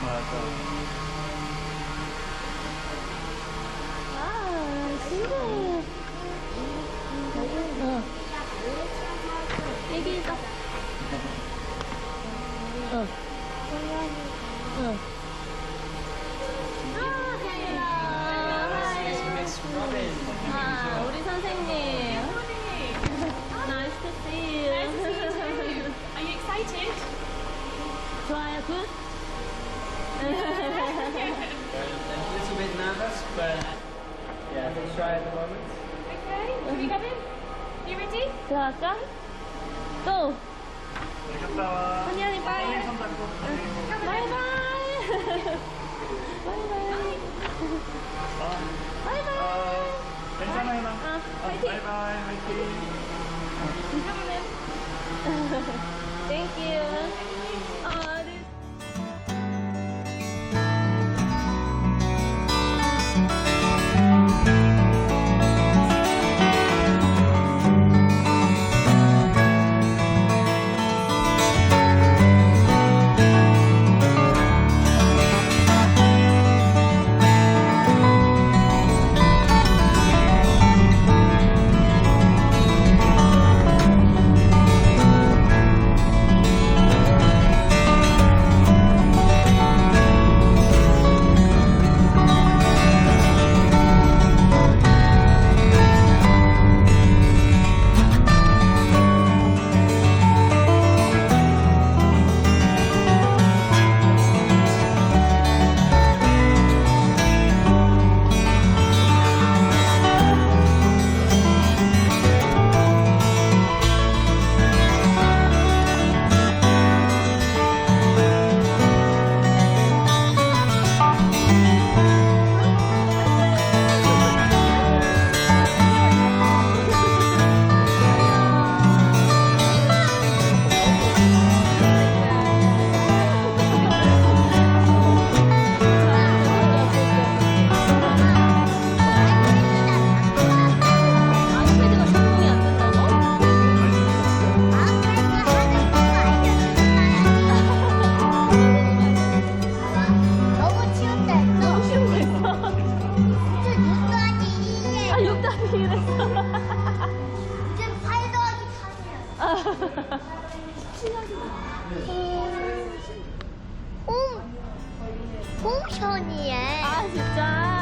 아, 신기해. 얘기해봐. 아, 우리 선생님. Nice to see you. Nice to see you too. Are you excited? 좋아요, 굿? A little bit nervous, but yeah, let's try at the moment. Okay, can we go in? You ready? 들어갈까? 또! 언니, 빠이! 바이바이! 바이바이! 바이바이! 괜찮아요, 나. 화이팅! 바이바이, 화이팅. Thank you. 홈션이에. 아, 진짜?